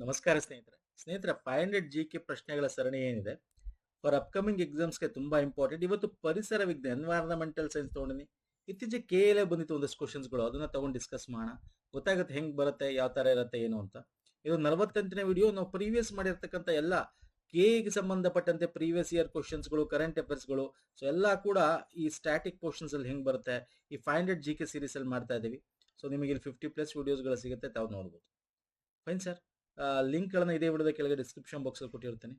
ನಮಸ್ಕಾರ ಸ್ನೇಹಿತರೆ 500 GK ಪ್ರಶ್ನೆಗಳ ಸರಣಿ ಏನಿದೆ ಫಾರ್ ಅಪ್ಕಮಿಂಗ್ ಎಕ್ಸಾಮ್ಸ್ಗೆ ತುಂಬಾ ಇಂಪಾರ್ಟೆಂಟ್. ಇವತ್ತು ಪರಿಸರ ವಿಜ್ಞಾನ ಎನ್ವೈರನ್ಮೆಂಟಲ್ ಸೈನ್ಸ್ ತಗೊಂಡಿನಿ. ಇತ್ತೀಚೆಗೆ KLA ಬಂದಿತ್ತು ಒಂದಷ್ಟು ಕ್ವಶನ್ಸ್ಗಳು, ಅದನ್ನ ತಗೊಂಡು ಡಿಸ್ಕಸ್ ಮಾಡೋಣ. ಗೊತ್ತಾಗುತ್ತೆ ಹೆಂಗ್ ಬರುತ್ತೆ, ಯಾವ ತರ ಇರುತ್ತೆ ಏನು ಅಂತ. ಇದು 48ನೇ ವಿಡಿಯೋ. ನಾವು ಪ್ರೀವಿಯಸ್ ಮಾಡಿರ್ತಕ್ಕಂಥ ಎಲ್ಲ ಗೆ ಸಂಬಂಧಪಟ್ಟಂತೆ ಪ್ರೀವಿಯಸ್ ಇಯರ್ ಕ್ವಶನ್ಸ್ಗಳು, ಕರೆಂಟ್ ಅಫೇರ್ಸ್ಗಳು, ಸೊ ಎಲ್ಲ ಕೂಡ ಈ ಸ್ಟ್ಯಾಟಿಕ್ ಕ್ವಶನ್ಸ್ ಅಲ್ಲಿ ಹೆಂಗ್ ಬರುತ್ತೆ ಈ 500 GK ಸೀರೀಸ್ ಅಲ್ಲಿ ಮಾಡ್ತಾ ಇದೀವಿ. ಸೊ ನಿಮಗೆ ಇಲ್ಲಿ 50+ ವಿಡಿಯೋಸ್ಗಳು ಸಿಗುತ್ತೆ, ತಾವು ನೋಡ್ಬೋದು. Fine sir. ಲಿಂಕ್ಗಳನ್ನು ಇದೇ ವಿಡಿಯೋದ ಕೆಳಗೆ ಡಿಸ್ಕ್ರಿಪ್ಷನ್ ಬಾಕ್ಸಲ್ಲಿ ಕೊಟ್ಟಿರ್ತೀನಿ.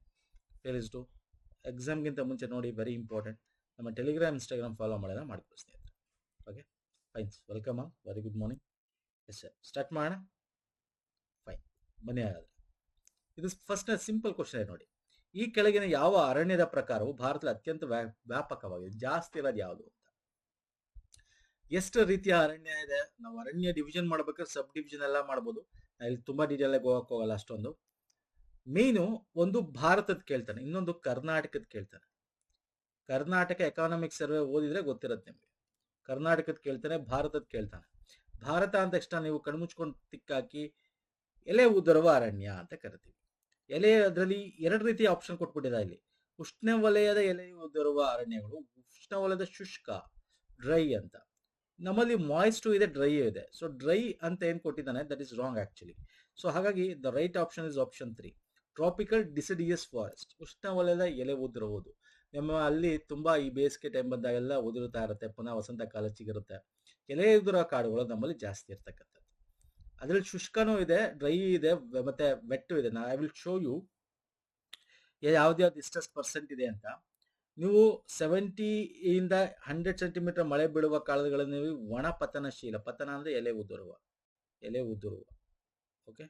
ಪ್ಲೀಸ್ ಟು ಎಕ್ಸಾಮ್ಗಿಂತ ಮುಂಚೆ ನೋಡಿ, ವೆರಿ ಇಂಪಾರ್ಟೆಂಟ್. ನಮ್ಮ ಟೆಲಿಗ್ರಾಮ್, ಇನ್ಸ್ಟಾಗ್ರಾಮ್ ಫಾಲೋ ಮಾಡೋಣ, ಮಾಡ್ಕೊಳ್ಳಿ ಸ್ನೇಹಿತರೆ. Okay fine, welcome, very good morning. Yes sir, start ಮಾಡೋಣ. ಫೈನ್, ಬನ್ನಿ. ಹಾಗಾದ್ರೆ ಇದು ಫಸ್ಟ್ ಸಿಂಪಲ್ ಕ್ವಶನ್ ನೋಡಿ. ಈ ಕೆಳಗಿನ ಯಾವ ಅರಣ್ಯದ ಪ್ರಕಾರವು ಭಾರತದಲ್ಲಿ ಅತ್ಯಂತ ವ್ಯಾಪಕವಾಗಿದೆ, ಜಾಸ್ತಿ ಇರೋದು ಯಾವುದು ಅಂತ. ಎಷ್ಟು ರೀತಿಯ ಅರಣ್ಯ ಇದೆ? ನಾವು ಅರಣ್ಯ ಡಿವಿಷನ್ ಮಾಡ್ಬೇಕಾದ್ರೆ ಸಬ್ ಡಿವಿಷನ್ ಎಲ್ಲ ಮಾಡ್ಬೋದು. ಇಲ್ಲಿ ತುಂಬಾ ಡೀಟೇಲ್ ಆಗಿ ಹೋಗಕ್ ಹೋಗಲ್ಲ ಅಷ್ಟೊಂದು. ಮೇನು ಒಂದು ಭಾರತದ ಕೇಳ್ತಾನೆ, ಇನ್ನೊಂದು ಕರ್ನಾಟಕದ ಕೇಳ್ತಾನೆ. ಕರ್ನಾಟಕ ಎಕಾನಮಿಕ್ ಸರ್ವೆ ಓದಿದ್ರೆ ಗೊತ್ತಿರುತ್ತೆ ನಿಮಗೆ. ಕರ್ನಾಟಕದ ಕೇಳ್ತಾನೆ, ಭಾರತದ ಕೇಳ್ತಾನೆ. ಭಾರತ ಅಂದ ತಕ್ಷಣ ನೀವು ಕಣ್ಮುಚ್ಕೊಂಡು ತಿಕ್ಕಾಕಿ ಎಲೆ ಉದುರುವ ಅರಣ್ಯ ಅಂತ ಕರಿತೀವಿ. ಎಲೆ, ಅದರಲ್ಲಿ ಎರಡು ರೀತಿಯ ಆಪ್ಷನ್ ಕೊಟ್ಬಿಟ್ಟಿದೆ ಇಲ್ಲಿ. ಉಷ್ಣವಲಯದ ಎಲೆ ಉದುರುವ ಅರಣ್ಯಗಳು, ಉಷ್ಣವಲಯದ ಶುಷ್ಕ ಡ್ರೈ ಅಂತ. ನಮ್ಮಲ್ಲಿ ಮಾಯಿಸ್ಟು ಇದೆ, ಡ್ರೈ ಇದೆ. ಸೊ ಡ್ರೈ ಅಂತ ಏನ್ ಕೊಟ್ಟಿದ್ದಾನೆ, that is wrong actually. So ಹಾಗಾಗಿ the right option is option 3, tropical deciduous forest. ಉಷ್ಣವಲಯದ ಎಲೆ ಉದುರುವುದು. ನಮ್ಮ ಅಲ್ಲಿ ತುಂಬಾ ಈ ಬೇಸಿಗೆ ಟೈಮ್ ಬಂದಾಗೆಲ್ಲ ಉದುರುತ್ತಾ ಇರುತ್ತೆ, ಪುನಃ ವಸಂತ ಕಾಲ ಸಿಗಿರುತ್ತೆ. ಎಲೆ ಉದುರೋ ಕಾಡುಗಳು ನಮ್ಮಲ್ಲಿ ಜಾಸ್ತಿ ಇರ್ತಕ್ಕಂಥದ್ದು. ಅದ್ರಲ್ಲಿ ಶುಷ್ಕನೂ ಇದೆ, ಡ್ರೈ ಇದೆ, ಮತ್ತೆ ವೆಟ್ಟು ಇದೆ. ಐ ವಿಲ್ ಶೋ ಯು ಯಾವ್ದು ಎಷ್ಟೆಷ್ಟು ಪರ್ಸೆಂಟ್ ಇದೆ ಅಂತ. ನೀವು 70 ಇಂದ 100 ಸೆಂಟಿಮೀಟರ್ ಮಳೆ ಬೀಳುವ ಕಾಲಗಳಲ್ಲಿ ನೀವು ಒಣ ಪತನಶೀಲ, ಪತನ ಅಂದ್ರೆ ಎಲೆ ಉದುರುವ. ಓಕೆ.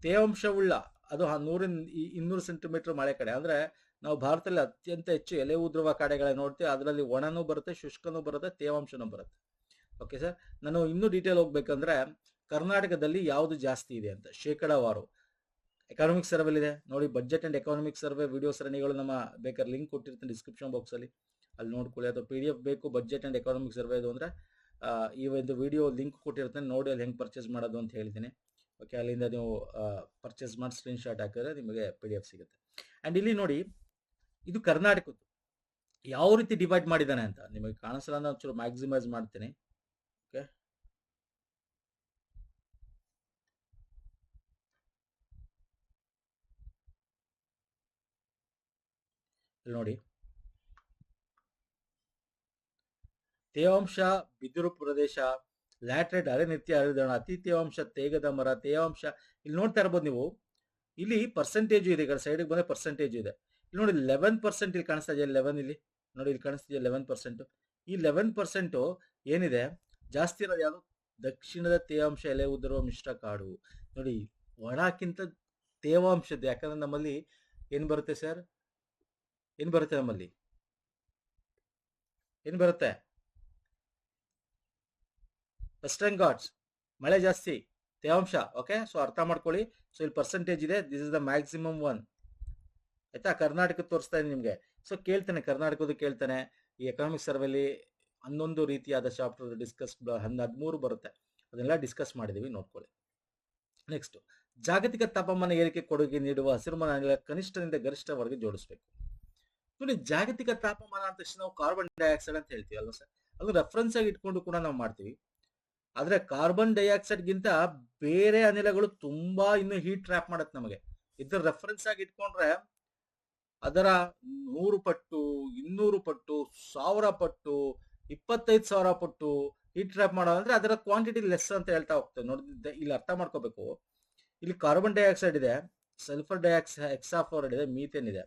ತೇವಾಂಶವುಳ್ಳ, ಅದು 100-200 ಸೆಂಟಿಮೀಟರ್ ಮಳೆ ಕಡೆ. ಅಂದ್ರೆ ನಾವು ಭಾರತದಲ್ಲಿ ಅತ್ಯಂತ ಹೆಚ್ಚು ಎಲೆ ಉದುರುವ ಕಾಡೆಗಳ ನೋಡ್ತೀವಿ. ಅದರಲ್ಲಿ ಒಣನೂ ಬರುತ್ತೆ, ಶುಷ್ಕನೂ ಬರುತ್ತೆ, ತೇವಾಂಶನೂ ಬರುತ್ತೆ. Okay sir. ನಾನು ಇನ್ನೂ ಡೀಟೇಲ್ ಹೋಗ್ಬೇಕಂದ್ರೆ ಕರ್ನಾಟಕದಲ್ಲಿ ಯಾವುದು ಜಾಸ್ತಿ ಇದೆ ಅಂತ ಶೇಕಡಾವಾರು ಎಕಾನಮಿಕ್ ಸರ್ವೆ ಇದೆ ನೋಡಿ. Budget and economic survey video ಸರಣಿಗಳು ನಮ್ಮ ಬೇಕಾದ್ರೆ ಲಿಂಕ್ ಕೊಟ್ಟಿರ್ತೀನಿ ಡಿಸ್ಕ್ರಿಪ್ಷನ್ ಬಾಕ್ಸ್ ಅಲ್ಲಿ, ಅಲ್ಲಿ ನೋಡ್ಕೊಳ್ಳಿ. ಅಥವಾ PDF ಬೇಕು ಬಜೆಟ್ ಅಂಡ್ ಎಕಾನಮಿಕ್ ಸರ್ವೆ ಇದು ಅಂದ್ರೆ ಈ ಒಂದು ವಿಡಿಯೋ ಲಿಂಕ್ ಕೊಟ್ಟಿರ್ತೀನಿ ನೋಡಿ, ಅಲ್ಲಿ ಹೆಂಗೆ ಪರ್ಚೇಸ್ ಮಾಡೋದು ಅಂತ ಹೇಳ್ತೀನಿ. ಓಕೆ, ಅಲ್ಲಿಂದ ನೀವು ಪರ್ಚೇಸ್ ಮಾಡಿ ಸ್ಕ್ರೀನ್ ಶಾಟ್ ಹಾಕಿದ್ರೆ ನಿಮಗೆ PDF ಸಿಗುತ್ತೆ. ಅಂಡ್ ಇಲ್ಲಿ ನೋಡಿ, ಇದು ಕರ್ನಾಟಕದ್ದು ಯಾವ ರೀತಿ ಡಿವೈಡ್ ಮಾಡಿದ್ದಾನೆ ಅಂತ ನಿಮಗೆ ಕಾಣಿಸಲ್ಲ ಅಂದ್ರೆ ಒಂಚೂರು ಮ್ಯಾಕ್ಸಿಮೈಸ್ ಮಾಡ್ತೀನಿ. ಓಕೆ, ನೋಡಿ, ತೇವಾಂಶ ಬಿದಿರು ಪ್ರದೇಶ, ಲ್ಯಾಟ್ರೈಟ್ ಅರೆನಿತ್ಯ ಹರಿದಣ, ಅತಿ ತೇವಾಂಶ ತೇಗದ ಮರ, ತೇವಾಂಶ ಇಲ್ಲಿ ನೋಡ್ತಾ ಇರ್ಬೋದು ನೀವು. ಇಲ್ಲಿ ಪರ್ಸೆಂಟೇಜ್ ಇದೆ, ಈಗ ಸೈಡ್ಗೆ ಬಂದ್ರೆ ಪರ್ಸೆಂಟೇಜ್ ಇದೆ. ಇಲ್ಲಿ ನೋಡಿ 11% ಇಲ್ಲಿ ಕಾಣಿಸ್ತಾ ಇದೆ. 11 ಇಲ್ಲಿ ನೋಡಿ, ಇಲ್ಲಿ ಕಾಣಿಸ್ತಿದೆ 11%. ಈ 11% ಏನಿದೆ ಜಾಸ್ತಿ ಇರೋದು ಯಾವುದು? ದಕ್ಷಿಣದ ತೇವಾಂಶ ಎಲೆ ಉದುರುವ ಮಿಶ್ರ ಕಾಡು. ನೋಡಿ, ಒಣಕ್ಕಿಂತ ತೇವಾಂಶದ್ದು. ಯಾಕಂದ್ರೆ ನಮ್ಮಲ್ಲಿ ಏನ್ ಬರುತ್ತೆ ಸರ್, ಏನ್ ಬರುತ್ತೆ ನಮ್ಮಲ್ಲಿ, ಏನ್ ಬರುತ್ತೆ? ವೆಸ್ಟರ್ನ್ ಘಾಟ್ಸ್, ಮಳೆ ಜಾಸ್ತಿ, ತೇವಾಂಶ. ಓಕೆ, ಸೊ ಅರ್ಥ ಮಾಡ್ಕೊಳ್ಳಿ. ಸೊ ಇಲ್ಲಿ ಪರ್ಸೆಂಟೇಜ್ ಇದೆ, this is the maximum one. ಆಯ್ತಾ? ಕರ್ನಾಟಕ ತೋರಿಸ್ತಾ ಇದೆ ನಿಮ್ಗೆ. ಸೊ ಕೇಳ್ತಾನೆ, ಕರ್ನಾಟಕದ ಕೇಳ್ತಾನೆ. ಈ ಎಕನಾಮಿಕ್ ಸರ್ವೆಲಿ 11 ರೀತಿಯಾದ ಚಾಪ್ಟರ್ ಡಿಸ್ಕಸ್, 13 ಬರುತ್ತೆ, ಅದನ್ನೆಲ್ಲ ಡಿಸ್ಕಸ್ ಮಾಡಿದೀವಿ, ನೋಡ್ಕೊಳ್ಳಿ. ನೆಕ್ಸ್ಟ್, ಜಾಗತಿಕ ತಾಪಮಾನ ಏರಿಕೆ ಕೊಡುಗೆ ನೀಡುವ ಹಸಿರುಮನೆ ಕನಿಷ್ಠದಿಂದ ಗರಿಷ್ಠವರೆಗೆ ಜೋಡಿಸಬೇಕು. ನೋಡಿ, ಜಾಗತಿಕ ತಾಪಮಾನ ಅಂತ ತಕ್ಷಣ ನಾವು ಕಾರ್ಬನ್ ಡೈಆಕ್ಸೈಡ್ ಅಂತ ಹೇಳ್ತೀವಿ ಅಲ್ವಾ ಸರ್? ಅದು ರೆಫರೆನ್ಸ್ ಆಗಿ ಇಟ್ಕೊಂಡು ಕೂಡ ನಾವು ಮಾಡ್ತೀವಿ. ಆದ್ರೆ ಕಾರ್ಬನ್ ಡೈಆಕ್ಸೈಡ್ ಗಿಂತ ಬೇರೆ ಅನಿಲಗಳು ತುಂಬಾ ಇನ್ನು ಹೀಟ್ ಟ್ರ್ಯಾಪ್ ಮಾಡತ್ತೆ ನಮಗೆ. ಇದ್ರ ರೆಫರೆನ್ಸ್ ಆಗಿ ಇಟ್ಕೊಂಡ್ರೆ ಅದರ 100 ಪಟ್ಟು, 200 ಪಟ್ಟು, 1000 ಪಟ್ಟು, 25,000 ಪಟ್ಟು ಹೀಟ್ ಟ್ರ್ಯಾಪ್ ಮಾಡೋದಂದ್ರೆ ಅದರ ಕ್ವಾಂಟಿಟಿ ಲೆಸ್ ಅಂತ ಹೇಳ್ತಾ ಹೋಗ್ತೇವೆ. ನೋಡಿ, ಇಲ್ಲಿ ಅರ್ಥ ಮಾಡ್ಕೋಬೇಕು. ಇಲ್ಲಿ ಕಾರ್ಬನ್ ಡೈಆಕ್ಸೈಡ್ ಇದೆ, ಸಲ್ಫರ್ ಡೈಆಕ್ಸೈಡ್, ಹೆಕ್ಸಾಫ್ಲೋರೈಡ್ ಇದೆ, ಮೀಥೇನ್ ಇದೆ,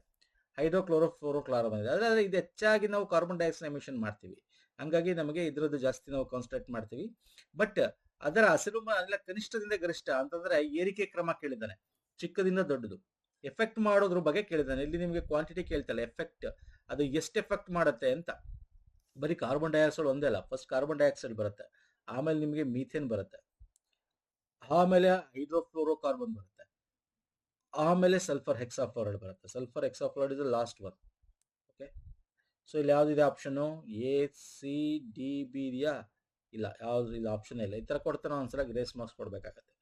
ಹೈಡ್ರೋಕ್ಲೋರೋಫ್ಲೋರೋಕಾರ್ಬನ್ ಇದೆ. ಆದ್ರೆ ಇದು ಹೆಚ್ಚಾಗಿ ನಾವು ಕಾರ್ಬನ್ ಡೈಆಕ್ಸೈಡ್ ಎಮಿಷನ್ ಮಾಡ್ತೀವಿ, ಹಂಗಾಗಿ ನಮಗೆ ಇದ್ರದ್ದು ಜಾಸ್ತಿ ನಾವು ಕಾನ್ಸಂಟ್ರೇಟ್ ಮಾಡ್ತೀವಿ. ಬಟ್ ಅದರ ಹಸಿರುಮನೆ ಕನಿಷ್ಠದಿಂದ ಗರಿಷ್ಠ ಅಂತಂದ್ರೆ ಏರಿಕೆ ಕ್ರಮ ಕೇಳಿದ್ದಾನೆ, ಚಿಕ್ಕದಿಂದ ದೊಡ್ಡದು. ಎಫೆಕ್ಟ್ ಮಾಡೋದ್ರ ಬಗ್ಗೆ ಕೇಳಿದ್ದಾನೆ. ಇಲ್ಲಿ ನಿಮಗೆ ಕ್ವಾಂಟಿಟಿ ಕೇಳ್ತಲ್ಲ, ಎಫೆಕ್ಟ್ ಅದು ಎಷ್ಟು ಎಫೆಕ್ಟ್ ಮಾಡುತ್ತೆ ಅಂತ. ಬರೀ ಕಾರ್ಬನ್ ಡೈಆಕ್ಸೈಡ್ ಒಂದೇ ಅಲ್ಲ, ಫಸ್ಟ್ ಕಾರ್ಬನ್ ಡೈಆಕ್ಸೈಡ್ ಬರುತ್ತೆ, ಆಮೇಲೆ ನಿಮಗೆ ಮೀಥೇನ್ ಬರುತ್ತೆ, ಆಮೇಲೆ ಹೈಡ್ರೋಫ್ಲೋರೋಕಾರ್ಬನ್ ಬರುತ್ತೆ, ಆಮೇಲೆ ಸಲ್ಫರ್ ಹೆಕ್ಸಾಫ್ಲೋರೈಡ್ ಬರುತ್ತೆ. Sulphur hexafluoride is last one. Okay, so ಇಲ್ಲಿ ಯಾವ್ದಿದೆ option? A, C, D, B ಇದೆಯಾ? ಇಲ್ಲ, ಯಾವ್ದು ಇಲ್ಲ, ಆಪ್ಷನ್ ಇಲ್ಲ. ಈ ತರ ಕೊಡ್ತಾನೆ ಒಂದ್ಸಲ ಗ್ರೇಸ್ ಮಾರ್ಕ್ಸ್ ಕೊಡ್ಬೇಕಾಗತ್ತೆ.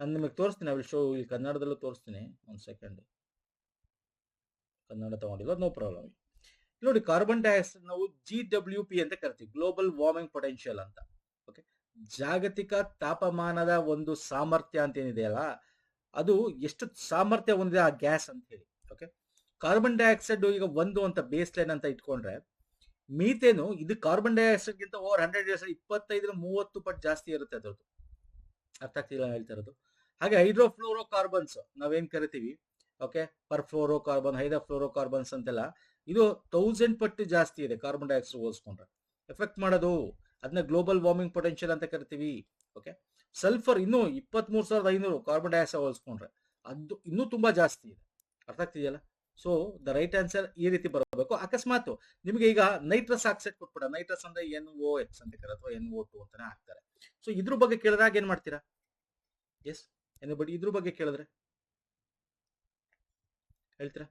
ನಾನು ನಿಮಗೆ ತೋರಿಸ್ತೀನಿ, ಐ ವಿಲ್ ಶೋ. ಇಲ್ಲಿ ಕನ್ನಡದಲ್ಲೂ ತೋರಿಸ್ತೀನಿ, ಒಂದು ಸೆಕೆಂಡ್. ಕನ್ನಡ ತಗೊಂಡಿಲ್ಲ, ನೋ ಪ್ರಾಬ್ಲಮ್. ನೋಡಿ, ಕಾರ್ಬನ್ ಡೈಆಕ್ಸೈಡ್ ನಾವು GWP ಅಂತ ಕರಿತೀವಿ, ಗ್ಲೋಬಲ್ ವಾರ್ಮಿಂಗ್ ಪೊಟೆನ್ಷಿಯಲ್ ಅಂತ. ಓಕೆ, ಜಾಗತಿಕ ತಾಪಮಾನದ ಒಂದು ಸಾಮರ್ಥ್ಯ ಅಂತ ಏನಿದೆಯಲ್ಲ, ಅದು ಎಷ್ಟು ಸಾಮರ್ಥ್ಯ ಹೊಂದಿದೆ ಆ ಗ್ಯಾಸ್ ಅಂತ ಹೇಳಿ. ಓಕೆ, ಕಾರ್ಬನ್ ಡೈಆಕ್ಸೈಡ್ ಈಗ 1 ಅಂತ ಬೇಸ್ ಲೈನ್ ಅಂತ ಇಟ್ಕೊಂಡ್ರೆ, ಮೀಥೇನು ಇದು ಕಾರ್ಬನ್ ಡೈಆಕ್ಸೈಡ್ ಗಿಂತ ಓವರ್ 100 ಇಯರ್ಸ್ 25-30 ಪಟ್ಟು ಜಾಸ್ತಿ ಇರುತ್ತೆ ಅದರದ್ದು. ಅರ್ಥ ಆಗ್ತಿಲ್ಲ ಹೇಳ್ತಾ ಇರೋದು. ಹಾಗೆ ಹೈಡ್ರೋಫ್ಲೋರೋ ಕಾರ್ಬನ್ಸ್ ನಾವೇನ್ ಕರಿತೀವಿ, ಓಕೆ, ಪರ್ಫ್ಲೋರೋ ಕಾರ್ಬನ್, ಹೈಡ್ರೋಫ್ಲೋರೋ ಕಾರ್ಬನ್ಸ್ ಅಂತೆಲ್ಲ, ಇದು 1000 ಪಟ್ಟು ಜಾಸ್ತಿ ಇದೆ ಕಾರ್ಬನ್ ಡೈಆಕ್ಸೈಡ್ ಹೋಲಿಸ್ಕೊಂಡ್ರೆ. ಎಫೆಕ್ಟ್ ಮಾಡೋದು ಅದನ್ನ ಗ್ಲೋಬಲ್ ವಾರ್ಮಿಂಗ್ ಪೊಟೆನ್ಷಿಯಲ್ ಅಂತ ಕರಿತೀವಿ. ಓಕೆ, ಸಲ್ಫರ್ ಇನ್ನೂ 23,500 ಕಾರ್ಬನ್ ಡೈಆಕ್ಸೈಡ್ ಹೋಲಿಸ್ಕೊಂಡ್ರೆ, ಅದು ಇನ್ನೂ ತುಂಬಾ ಜಾಸ್ತಿ ಇದೆ. ಅರ್ಥ ಆಗ್ತಿದೆಯಲ್ಲ? ಸೊ ದ ರೈಟ್ ಆನ್ಸರ್ ಈ ರೀತಿ ಬರಬೇಕು. ಅಕಸ್ಮಾತ್ ನಿಮಗೆ ಈಗ ನೈಟ್ರಸ್ ಆಕ್ಸೈಡ್ ಕೊಟ್ಬಿಡ, ನೈಟ್ರಸ್ ಅಂದ್ರೆ NOx ಅಂತ ಕರೀತಾರೆ, ಅಥವಾ NO2 ಅಂತಾನೆ ಹಾಕ್ತಾರೆ. ಸೊ ಇದ್ರ ಬಗ್ಗೆ ಕೇಳಿದಾಗ ಏನ್ ಮಾಡ್ತೀರಾ? ಎಸ್, ಎನಿಬಡಿ ಇದ್ರ ಬಗ್ಗೆ ಕೇಳಿದ್ರೆ ಹೇಳ್ತೀರಾ?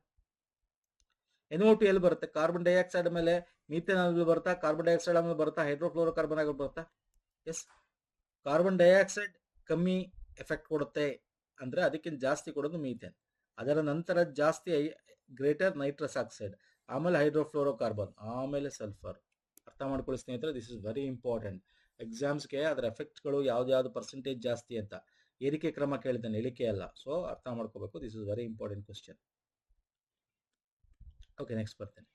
NO2 ಎಲ್ಲಿ ಬರುತ್ತೆ? ಕಾರ್ಬನ್ ಡೈಆಕ್ಸೈಡ್ ಮೇಲೆ ಮೀಥೇನ್ ಆಗಿ ಬರುತ್ತಾ, ಕಾರ್ಬನ್ ಡೈಆಕ್ಸೈಡ್ ಆಮೇಲೆ ಬರುತ್ತಾ, ಹೈಡ್ರೋಫ್ಲೋರೋ ಕಾರ್ಬನ್ ಆಗಿ ಬರುತ್ತಾ? ಎಸ್, ಕಾರ್ಬನ್ ಡೈಆಕ್ಸೈಡ್ ಕಮ್ಮಿ ಎಫೆಕ್ಟ್ ಕೊಡುತ್ತೆ ಅಂದ್ರೆ ಅದಕ್ಕಿಂತ ಜಾಸ್ತಿ ಕೊಡೋದು ಮೀಥೇನ್. ಅದರ ನಂತರ ಜಾಸ್ತಿ ಗ್ರೇಟರ್ ನೈಟ್ರಸ್ ಆಕ್ಸೈಡ್, ಆಮೇಲೆ ಹೈಡ್ರೋಫ್ಲೋರೋ ಕಾರ್ಬನ್, ಆಮೇಲೆ ಸಲ್ಫರ್. ಅರ್ಥ ಮಾಡ್ಕೊಳ್ಳಿ ಸ್ನೇಹಿತರೆ, ದಿಸ್ ಇಸ್ ವೆರಿ ಇಂಪಾರ್ಟೆಂಟ್. ಎಕ್ಸಾಮ್ಸ್ಗೆ ಅದರ ಎಫೆಕ್ಟ್ಗಳು ಯಾವ್ದು ಪರ್ಸೆಂಟೇಜ್ ಜಾಸ್ತಿ ಅಂತ ಏರಿಕೆ ಕ್ರಮ ಕೇಳಿದ್ದಾನೆ, ಇಳಿಕೆ ಅಲ್ಲ. ಸೊ ಅರ್ಥ ಮಾಡ್ಕೋಬೇಕು, this is very important question. Okay, next ಬರ್ತೇನೆ.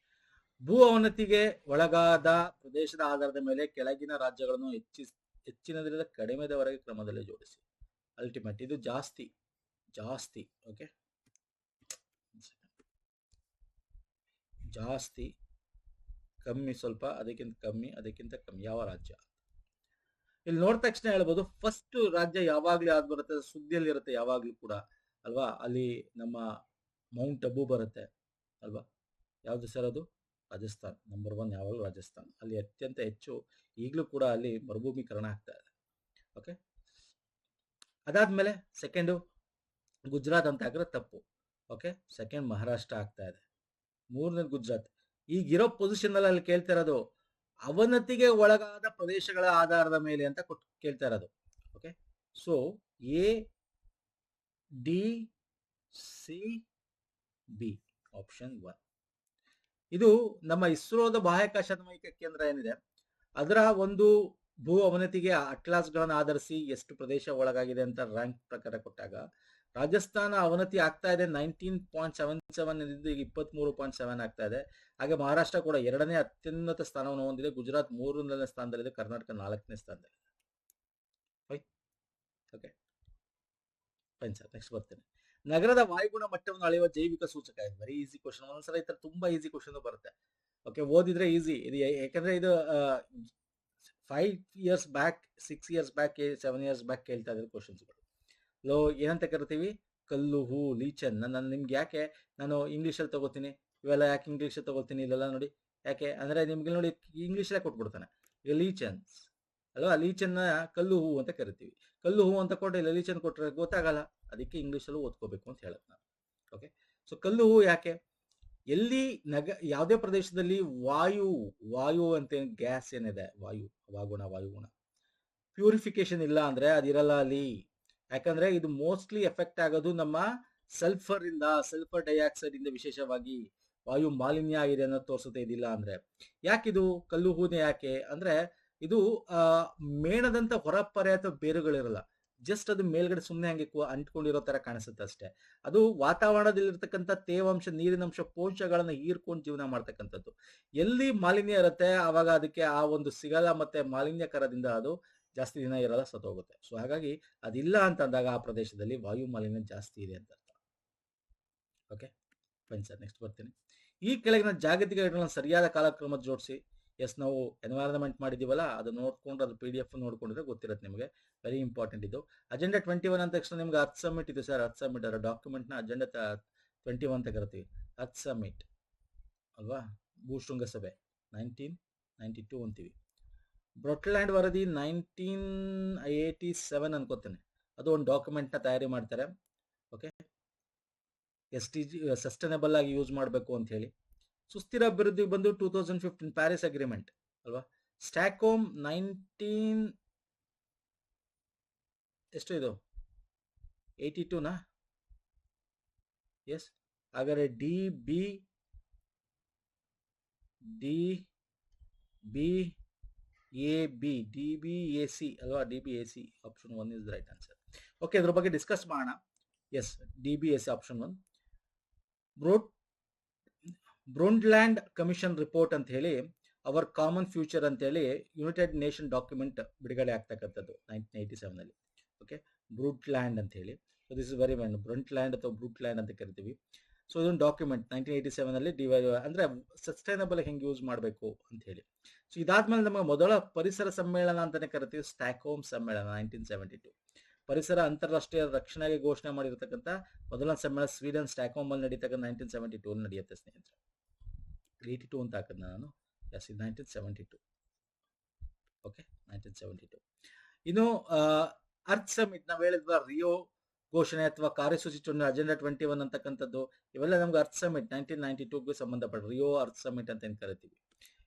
ಭೂ ಅವನತಿಗೆ ಒಳಗಾದ ಪ್ರದೇಶದ ಆಧಾರದ ಮೇಲೆ ಕೆಳಗಿನ ರಾಜ್ಯಗಳನ್ನು ಹೆಚ್ಚಿನದರಿಂದ ಕಡಿಮೆದವರೆಗೆ ಕ್ರಮದಲ್ಲಿ ಜೋಡಿಸಿ. ಅಲ್ಟಿಮೇಟ್ ಇದು ಜಾಸ್ತಿ. ಓಕೆ, ಜಾಸ್ತಿ, ಕಮ್ಮಿ, ಸ್ವಲ್ಪ, ಅದಕ್ಕಿಂತ ಕಮ್ಮಿ, ಅದಕ್ಕಿಂತ ಕಮ್ಮಿ, ಯಾವ ರಾಜ್ಯ? ಇಲ್ಲಿ ನೋಡಿದ ತಕ್ಷಣ ಹೇಳ್ಬೋದು, ಫಸ್ಟ್ ರಾಜ್ಯ ಯಾವಾಗ್ಲೂ ಯಾವ್ದು ಬರುತ್ತೆ, ಸುದ್ದಿಯಲ್ಲಿ ಇರುತ್ತೆ ಯಾವಾಗ್ಲೂ ಕೂಡ ಅಲ್ವಾ? ಅಲ್ಲಿ ನಮ್ಮ ಮೌಂಟ್ ಅಬು ಬರುತ್ತೆ ಅಲ್ವಾ? ಯಾವ್ದು ಸರ್ ಅದು? ರಾಜಸ್ಥಾನ್. ನಂಬರ್ 1 ಯಾವಾಗಲೂ ರಾಜಸ್ಥಾನ್. ಅಲ್ಲಿ ಅತ್ಯಂತ ಹೆಚ್ಚು ಈಗಲೂ ಕೂಡ ಅಲ್ಲಿ ಮರುಭೂಮೀಕರಣ ಆಗ್ತಾ ಇದೆ. ಓಕೆ, ಅದಾದ್ಮೇಲೆ ಸೆಕೆಂಡು ಗುಜರಾತ್ ಅಂತ ಹಾಕಿದ್ರೆ ತಪ್ಪು. ಓಕೆ, ಸೆಕೆಂಡ್ ಮಹಾರಾಷ್ಟ್ರ ಆಗ್ತಾ ಇದೆ, ಮೂರನೇ ಗುಜರಾತ್. ಈಗಿರೋ ಪೊಸಿಷನ್ ಅಲ್ಲಿ ಕೇಳ್ತಾ ಇರೋದು ಅವನತಿಗೆ ಒಳಗಾದ ಪ್ರದೇಶಗಳ ಆಧಾರದ ಮೇಲೆ ಅಂತ ಕೇಳ್ತಾ ಇರೋದು. Okay, so ADCB option 1. ಇದು ನಮ್ಮ ಇಸ್ರೋದ ಬಾಹ್ಯಾಕಾಶ ಅನ್ವಯಿಕ ಕೇಂದ್ರ ಏನಿದೆ, ಅದರ ಒಂದು ಭೂ ಅವನತಿಗೆ ಅಟ್ಲಾಸ್ಗಳನ್ನು ಆಧರಿಸಿ ಎಷ್ಟು ಪ್ರದೇಶ ಒಳಗಾಗಿದೆ ಅಂತ ರ್ಯಾಂಕ್ ಪ್ರಕಾರ ಕೊಟ್ಟಾಗ, ರಾಜಸ್ಥಾನ ಅವನತಿ ಆಗ್ತಾ ಇದೆ 19.77 ಇದ್ದು ಈಗ 23.7 ಆಗ್ತಾ ಇದೆ. ಹಾಗೆ ಮಹಾರಾಷ್ಟ್ರ ಕೂಡ 2ನೇ ಅತ್ಯುನ್ನತ ಸ್ಥಾನವನ್ನು ಹೊಂದಿದೆ, ಗುಜರಾತ್ 3ನೇ ಸ್ಥಾನದಲ್ಲಿದೆ, ಕರ್ನಾಟಕ 4ನೇ ಸ್ಥಾನದಲ್ಲಿದೆ. ಓಕೆ ಫೈನ್ ಸರ್, ನೆಕ್ಸ್ಟ್ ಬರ್ತೇನೆ. ನಗರದ ವಾಯುಗುಣ ಮಟ್ಟವನ್ನು ಅಳೆಯುವ ಜೈವಿಕ ಸೂಚಕ. Very easy question. ಒಂದ್ಸಲ ಈ ತರ ತುಂಬಾ ಈಸಿ ಕ್ವಶನ್ ಬರುತ್ತೆ. ಓಕೆ, ಓದಿದ್ರೆ ಈಸಿ ಇದು, ಯಾಕಂದ್ರೆ ಇದು 5 years back, 6 years back, 7 years back ಕೇಳ್ತಾ ಇದ್ದಾರೆ ಕ್ವಶನ್ಸ್ಗಳು. ಏನಂತ ಕರಿತೀವಿ? ಕಲ್ಲು, ಹೂ, ಲೀಚನ್. ನಾನು ನಿಮ್ಗೆ ಯಾಕೆ ನಾನು ಇಂಗ್ಲೀಷಲ್ಲಿ ತಗೋತೀನಿ, ಇವೆಲ್ಲ ಯಾಕೆ ಇಂಗ್ಲೀಷಲ್ಲಿ ತಗೋತೀನಿ ಇಲ್ಲೆಲ್ಲ ನೋಡಿ, ಯಾಕೆ ಅಂದ್ರೆ ನಿಮ್ಗೆ ನೋಡಿ ಇಂಗ್ಲೀಷಲ್ಲೇ ಕೊಟ್ಬಿಡ್ತಾನೆ. ಈಗ ಲೀಚನ್ಸ್ ಅಲ್ವಾ, ಲೀಚನ್ನ ಕಲ್ಲು ಹೂ ಅಂತ ಕರಿತೀವಿ. ಕಲ್ಲು ಹೂ ಅಂತ ಕೊಟ್ಟರೆ ಇಲ್ಲ ಲೀಚನ್ ಕೊಟ್ಟರೆ ಗೊತ್ತಾಗಲ್ಲ, ಅದಕ್ಕೆ ಇಂಗ್ಲೀಷಲ್ಲೂ ಓದ್ಕೋಬೇಕು ಅಂತ ಹೇಳೋದು ನಾನು. ಓಕೆ, ಸೊ ಕಲ್ಲು ಹೂ ಯಾಕೆ? ಎಲ್ಲಿ ಯಾವುದೇ ಪ್ರದೇಶದಲ್ಲಿ ವಾಯು ಅಂತ ಗ್ಯಾಸ್ ಏನಿದೆ, ವಾಯುಗುಣ ಪ್ಯೂರಿಫಿಕೇಶನ್ ಇಲ್ಲ ಅಂದ್ರೆ ಅದಿರಲ್ಲ ಅಲ್ಲಿ. ಯಾಕಂದ್ರೆ ಇದು ಮೋಸ್ಟ್ಲಿ ಎಫೆಕ್ಟ್ ಆಗೋದು ನಮ್ಮ ಸಲ್ಫರ್ ಡೈಆಕ್ಸೈಡ್ ಇಂದ, ವಿಶೇಷವಾಗಿ ವಾಯು ಮಾಲಿನ್ಯ ಆಗಿದೆ ಅನ್ನೋದು ತೋರಿಸುತ್ತೆ. ಇದಿಲ್ಲ ಅಂದ್ರೆ ಯಾಕಿದು ಕಲ್ಲು ಹೂನೆ ಯಾಕೆ ಅಂದ್ರೆ, ಇದು ಮೇಣದಂತ ಹೊರಪರೆ ಅಥವಾ ಬೇರುಗಳಿರಲ್ಲ, ಜಸ್ಟ್ ಅದು ಮೇಲ್ಗಡೆ ಸುಮ್ಮನೆ ಹಂಗೆ ಅಂಟ್ಕೊಂಡಿರೋ ತರ ಕಾಣಿಸುತ್ತೆ ಅಷ್ಟೇ. ಅದು ವಾತಾವರಣದಲ್ಲಿರ್ತಕ್ಕಂಥ ತೇವಾಂಶ, ನೀರಿನಂಶ, ಪೋಷಕಗಳನ್ನ ಹೀರ್ಕೊಂಡು ಜೀವನ ಮಾಡ್ತಕ್ಕಂಥದ್ದು. ಎಲ್ಲಿ ಮಾಲಿನ್ಯ ಇರುತ್ತೆ ಆವಾಗ ಅದಕ್ಕೆ ಆ ಒಂದು ಸಿಗಲ್ಲ, ಮತ್ತೆ ಮಾಲಿನ್ಯಕರದಿಂದ ಅದು ಜಾಸ್ತಿ ದಿನ ಇರಲ್ಲ, ಸತ್ತೋಗುತ್ತೆ. ಸೊ ಹಾಗಾಗಿ ಅದಿಲ್ಲ ಅಂತ ಅಂದಾಗ ಆ ಪ್ರದೇಶದಲ್ಲಿ ವಾಯು ಮಾಲಿನ್ಯ ಜಾಸ್ತಿ ಇದೆ ಅಂತ ಅರ್ಥ. ಓಕೆ ಫೈನ್ ಸರ್, ನೆಕ್ಸ್ಟ್ ಬರ್ತೀನಿ. ಈ ಕೆಳಗಿನ ಜಾಗತಿಕ ಘಟನೆಗಳನ್ನು ಸರಿಯಾದ ಕಾಲಕ್ರಮ ಜೋಡಿಸಿ. ಎಸ್, ನಾವು ಎನ್ವೈರನ್ಮೆಂಟ್ ಮಾಡಿದೀವಲ್ಲ, ಅದು ನೋಡ್ಕೊಂಡ್ರೆ, ಅದು PDF ನೋಡ್ಕೊಂಡ್ರೆ ಗೊತ್ತಿರುತ್ತೆ ನಿಮಗೆ. ವೆರಿ ಇಂಪಾರ್ಟೆಂಟ್ ಇದು. ಅಜೆಂಡಾ 21 ಅಂತ ತಕ್ಷಣ ನಿಮ್ಗೆ ಅರ್ತ್ ಸಮಿಟ್ ಇದೆ ಸರ್. ಅರ್ತ್ ಸಮಿಟ್ ಅದರ ಡಾಕ್ಯುಮೆಂಟ್ನ ಅಜೆಂಡಾ 21 ಅಂತ ಕರಿತೀವಿ. ಅರ್ತ್ ಸಮಿಟ್ ಅಲ್ವಾ, ಭೂಶೃಂಗಸಭೆ 1992 ಅಂತೀವಿ. ಬ್ರೊಟ್ಲ್ಯಾಂಡ್ ವರದಿ 1987 ಅನ್ಕೋತೇನೆ. ಅದು ಒಂದು ಡಾಕ್ಯುಮೆಂಟ್ನ ತಯಾರಿ ಮಾಡ್ತಾರೆ. ಓಕೆ, SDG ಸಸ್ಟೈನಬಲ್ ಆಗಿ ಯೂಸ್ ಮಾಡಬೇಕು ಅಂತ ಹೇಳಿ. ಸುಸ್ಥಿರ ಅಭಿವೃದ್ಧಿ ಬಂದು 2015 ಪ್ಯಾರಿಸ್ ಅಗ್ರಿಮೆಂಟ್ ಅಲ್ವಾ. ಸ್ಟ್ಯಾಕ್ಹೋಮ್ 19 ಎಷ್ಟು ಇದು 82ನಾ? ಎಸ್. ಹಾಗಾದ್ರೆ ಡಿ ಬಿ ಎ ಸಿ ಅಲ್ವಾ? D B A C option 1 is the right answer. Okay, ಇದ್ರ ಬಗ್ಗೆ ಡಿಸ್ಕಸ್ ಮಾಡೋಣ. Yes, D B A C option 1. Brundtland commission report ಅಂತ ಹೇಳಿ, ಅವರ್ ಕಾಮನ್ ಫ್ಯೂಚರ್ ಅಂತ ಹೇಳಿ ಯುನೈಟೆಡ್ ನೇಷನ್ ಡಾಕ್ಯುಮೆಂಟ್ ಬಿಡುಗಡೆ ಆಗ್ತಕ್ಕಂಥದ್ದು 1987 ಅಲ್ಲಿ. ಓಕೆ, ಬ್ರೂಂಡ್ಲ್ಯಾಂಡ್ ಅಂತ ಹೇಳಿ. So this is very when, Brundtland ಅಥವಾ ಬ್ರೂಂಡ್ಲ್ಯಾಂಡ್ ಅಂತ ಕರಿತೀವಿ. ಸೊ ಇದೊಂದು ಡಾಕ್ಯುಮೆಂಟ್ 1987 ಅಲ್ಲಿ ಅಂದ್ರೆ ಸಸ್ಟೈನಬಲ್ ಹೆಂಗೆ ಯೂಸ್ ಮಾಡಬೇಕು ಅಂತ ಹೇಳಿ. ಸೊ ಇದಾದ್ಮೇಲೆ ನಮಗೆ ಮೊದಲ ಪರಿಸರ ಸಮ್ಮೇಳನ ಅಂತಾನೆ ಕರಿತೀವಿ, ಸ್ಟ್ಯಾಕ್ಹೋಮ್ ಸಮ್ಮೇಳನ 1972. ಪರಿಸರ ಅಂತಾರಾಷ್ಟ್ರೀಯ ರಕ್ಷಣೆಗೆ ಘೋಷಣೆ ಮಾಡಿರ್ತಕ್ಕಂಥ ಮೊದಲ ಸಮ್ಮೇಳನ ಸ್ವೀಡನ್ ಸ್ಟ್ಯಾಕ್ಹೋಮ್ ಅಲ್ಲಿ ನಡೀತಕ್ಕಂಥ 1972 ನಡೆಯುತ್ತೆ ಸ್ನೇಹಿತರೆ. 82 ಅಂತ ಹಾಕಿದ್ ನಾನು. ಎಸ್, ಇದು 1972. ಓಕೆ, 1972. ಇನ್ನು ಅರ್ತ್ ಸಮಿಟ್, ನಾವು ಹೇಳಿದ್ವಾ ರಿಯೋ ಘೋಷಣೆ ಅಥವಾ ಕಾರ್ಯಸೂಚಿ ಚುನಾವಣೆ ಅಜೆಂಡಾ 21 ಅಂತಕ್ಕಂಥದ್ದು, ಇವೆಲ್ಲ ನಮ್ಗೆ ಅರ್ತ್ ಸಮಿಟ್ 1992ಗೆ ಸಂಬಂಧಪಟ್ಟ ರಿಯೋ ಅರ್ತ್ ಸಮಿಟ್ ಅಂತ ಏನ್ ಕರಿತೀವಿ.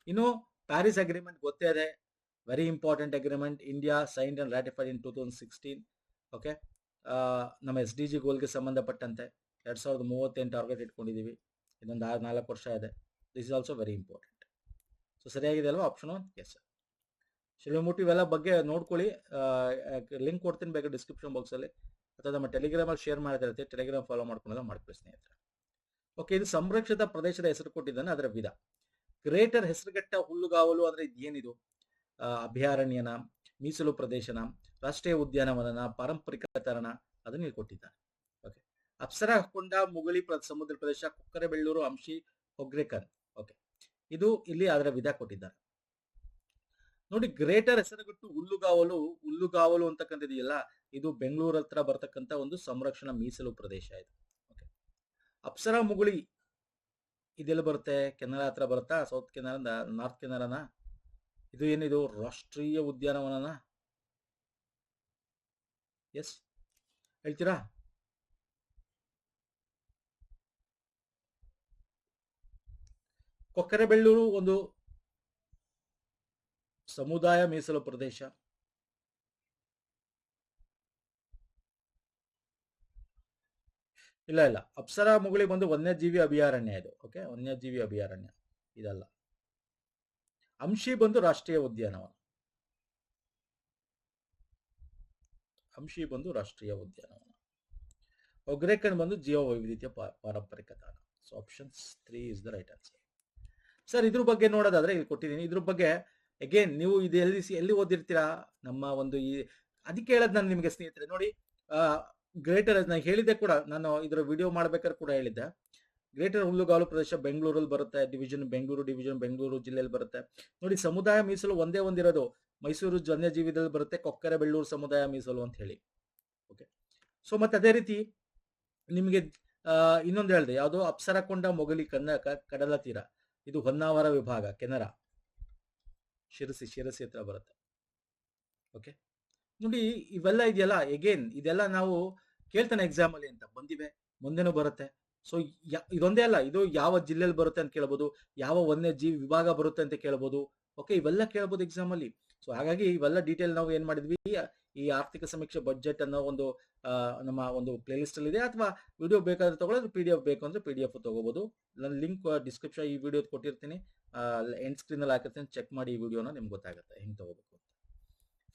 ಇನ್ನು ಪ್ಯಾರಿಸ್ ಅಗ್ರಿಮೆಂಟ್ ಗೊತ್ತೇ ಇದೆ, very important agreement. India signed and ratified in 2016. Okay, ನಮ್ಮ SDG ಗೋಲ್ಗೆ ಸಂಬಂಧಪಟ್ಟಂತೆ 2038 ಟಾರ್ಗೆಟ್ ಇಟ್ಕೊಂಡಿದ್ದೀವಿ. ಇನ್ನೊಂದು 4 ವರ್ಷ ಇದೆ. This is also very important. So ಸರಿಯಾಗಿದೆ ಅಲ್ವಾ? Option 1 S. ಶಿವಮೂರ್ತಿ ಇವೆಲ್ಲ ಬಗ್ಗೆ ನೋಡ್ಕೊಳ್ಳಿ, ಲಿಂಕ್ ಕೊಡ್ತೀನಿ ಬೇಕಾದ್ರೆ ಡಿಸ್ಕ್ರಿಪ್ಷನ್ ಬಾಕ್ಸಲ್ಲಿ, ಅಥವಾ ನಮ್ಮ ಟೆಲಿಗ್ರಾಮಲ್ಲಿ ಶೇರ್ ಮಾಡಿದಿರುತ್ತೆ, ಟೆಲಿಗ್ರಾಮ್ ಫಾಲೋ ಮಾಡ್ಕೊಂಡೆಲ್ಲ ಮಾಡ್ಕೊಳ್ಳಿ ಸ್ನೇಹಿತರೆ. ಓಕೆ, ಇದು ಸಂರಕ್ಷಿತ ಪ್ರದೇಶದ ಹೆಸರು ಕೊಟ್ಟಿದ್ದಾನೆ, ಅದರ ವಿಧ. ಗ್ರೇಟರ್ ಹೆಸರುಘಟ್ಟ ಹುಲ್ಲುಗಾವಲು ಅಂದ್ರೆ ಏನಿದು? ಅಭಯಾರಣ್ಯನ, ಮೀಸಲು ಪ್ರದೇಶನ, ರಾಷ್ಟ್ರೀಯ ಉದ್ಯಾನವನನ, ಪಾರಂಪರಿಕ ತಾಣ, ಅದನ್ನ ಇಲ್ಲಿ ಕೊಟ್ಟಿದ್ದಾನೆ. ಓಕೆ, ಅಪ್ಸರಾ ಕೊಂಡ, ಮುಗುಳಿ ಸಮುದ್ರ ಪ್ರದೇಶ, ಕೊಕ್ಕರೆಬೆಳ್ಳೂರು, ಅಂಶಿ, ಹೊಗ್ರೇಕನ್. ಓಕೆ, ಇದು ಇಲ್ಲಿ ಅದರ ವಿಧ ಕೊಟ್ಟಿದ್ದಾರೆ ನೋಡಿ. ಗ್ರೇಟರ್ ಹೆಸರುಘಟ್ಟ ಹುಲ್ಲುಗಾವಲು ಅಂತಕ್ಕಂಥದ್ದಿದೆಯಲ್ಲ, ಇದು ಬೆಂಗಳೂರು ಹತ್ರ ಬರ್ತಕ್ಕಂಥ ಒಂದು ಸಂರಕ್ಷಣಾ ಮೀಸಲು ಪ್ರದೇಶ ಇದು. ಓಕೆ, ಅಪ್ಸರಾ ಮುಗುಳಿ ಇದೆಲ್ಲ ಬರುತ್ತೆ? ಕೆನರಾ ಹತ್ರ ಬರುತ್ತಾ? ಸೌತ್ ಕೆನರಾ, ನಾರ್ತ್ ಕೆನರಾನ? ಇದು ಏನಿದು ರಾಷ್ಟ್ರೀಯ ಉದ್ಯಾನವನನ? ಎಸ್, ಹೇಳ್ತೀರಾ? ಕೊಕ್ಕರೆಬೆಳ್ಳೂರು ಒಂದು ಸಮುದಾಯ ಮೀಸಲು ಪ್ರದೇಶ. ಇಲ್ಲ, ಅಪ್ಸರಾ ಮುಗುಳಿ ಬಂದು ವನ್ಯಜೀವಿ ಅಭಯಾರಣ್ಯ ಇದು. ಓಕೆ, ವನ್ಯಜೀವಿ ಅಭಯಾರಣ್ಯ ಇದಲ್ಲ. ಅಂಶಿ ಬಂದು ರಾಷ್ಟ್ರೀಯ ಉದ್ಯಾನವನ. ಹೊಗ್ರೇಕನ್ ಬಂದು ಜೀವ ವೈವಿಧ್ಯತೆ ಪಾರಂಪರಿಕ ತಾಣ. So option 3 is the right answer. Sir, ಇದ್ರ ಬಗ್ಗೆ ನೋಡೋದಾದ್ರೆ ಇಲ್ಲಿ ಕೊಟ್ಟಿದ್ದೀನಿ. ಇದ್ರ ಬಗ್ಗೆ ಅಗೇನ್ ನೀವು ಇದು ಎಲ್ಲಿ ಓದಿರ್ತೀರಾ? ನಮ್ಮ ಒಂದು ಅದಕ್ಕೆ ಹೇಳೋದು ನಾನು ನಿಮಗೆ ಸ್ನೇಹಿತರೆ. ನೋಡಿ, ಗ್ರೇಟರ್ ನಾನು ಹೇಳಿದ್ದೆ ಕೂಡ, ನಾನು ಇದರ ವಿಡಿಯೋ ಮಾಡ್ಬೇಕಾದ್ರೆ ಕೂಡ ಹೇಳಿದ್ದೆ. ಗ್ರೇಟರ್ ಹುಲ್ಲುಗಾವಲು ಪ್ರದೇಶ ಬೆಂಗಳೂರಲ್ಲಿ ಬರುತ್ತೆ, ಬೆಂಗಳೂರು ಜಿಲ್ಲೆಯಲ್ಲಿ ಬರುತ್ತೆ. ನೋಡಿ, ಸಮುದಾಯ ಮೀಸಲು ಒಂದೇ ಒಂದಿರೋದು ಮೈಸೂರು ವನ್ಯಜೀವಿದಲ್ಲಿ ಬರುತ್ತೆ, ಕೊಕ್ಕರೆಬೆಳ್ಳೂರು ಸಮುದಾಯ ಮೀಸಲು ಅಂತ ಹೇಳಿ. ಓಕೆ, ಸೊ ಮತ್ತೆ ಅದೇ ರೀತಿ ನಿಮಗೆ ಇನ್ನೊಂದು ಹೇಳಿದೆ, ಯಾವುದು? ಅಪ್ಸರಕೊಂಡ ಮೊಗಲಿ ಕಡಲ ತೀರ, ಇದು ಹೊನ್ನಾವರ ವಿಭಾಗ, ಕೆನರಾ, ಶಿರಸಿ ಹತ್ರ ಬರುತ್ತೆ. ಓಕೆ, ನೋಡಿ ಇವೆಲ್ಲ ಇದೆಯಲ್ಲ, ಎಗೇನ್ ಇದೆಲ್ಲ ನಾವು ಕೇಳ್ತಾನೆ ಎಕ್ಸಾಮ್ ಅಲ್ಲಿ ಅಂತ ಬಂದಿವೆ, ಮುಂದೆನೂ ಬರುತ್ತೆ. ಸೊ ಇದೊಂದೇ ಅಲ್ಲ, ಇದು ಯಾವ ಜಿಲ್ಲೆಯಲ್ಲಿ ಬರುತ್ತೆ ಅಂತ ಕೇಳ್ಬೋದು, ಯಾವ ವನ್ಯಜೀವಿ ವಿಭಾಗ ಬರುತ್ತೆ ಅಂತ ಕೇಳ್ಬೋದು. ಓಕೆ, ಇವೆಲ್ಲ ಕೇಳ್ಬೋದು ಎಕ್ಸಾಮ್ ಅಲ್ಲಿ. ಸೊ ಹಾಗಾಗಿ ಇವೆಲ್ಲ ಡೀಟೇಲ್ ನಾವು ಏನ್ ಮಾಡಿದ್ವಿ, ಈ ಆರ್ಥಿಕ ಸಮೀಕ್ಷೆ ಬಜೆಟ್ ಅನ್ನೋ ಒಂದು ನಮ್ಮ ಒಂದು ಪ್ಲೇ ಲಿಸ್ಟ್ ಅಲ್ಲಿ ಇದೆ. ಅಥವಾ ವಿಡಿಯೋ ಬೇಕಾದ್ರೆ ತಗೊಳ್ಳೋದು, PDF ಬೇಕು ಅಂದ್ರೆ PDF ತಗೋಬಹುದು. ನಾನು ಲಿಂಕ್ ಡಿಸ್ಕ್ರಿಪ್ಷನ್ ಈ ವಿಡಿಯೋ ಕೊಟ್ಟಿರ್ತೀನಿ, ಎಂಡ್ ಸ್ಕ್ರೀನ್ ಅಲ್ಲಿ ಹಾಕಿರ್ತೀನಿ, ಚೆಕ್ ಮಾಡಿ ಈ ವಿಡಿಯೋನ, ನಿಮ್ಗೆ ಗೊತ್ತಾಗುತ್ತೆ ಹೆಂಗ್ ತಗೋಬೇಕು ಅಂತ.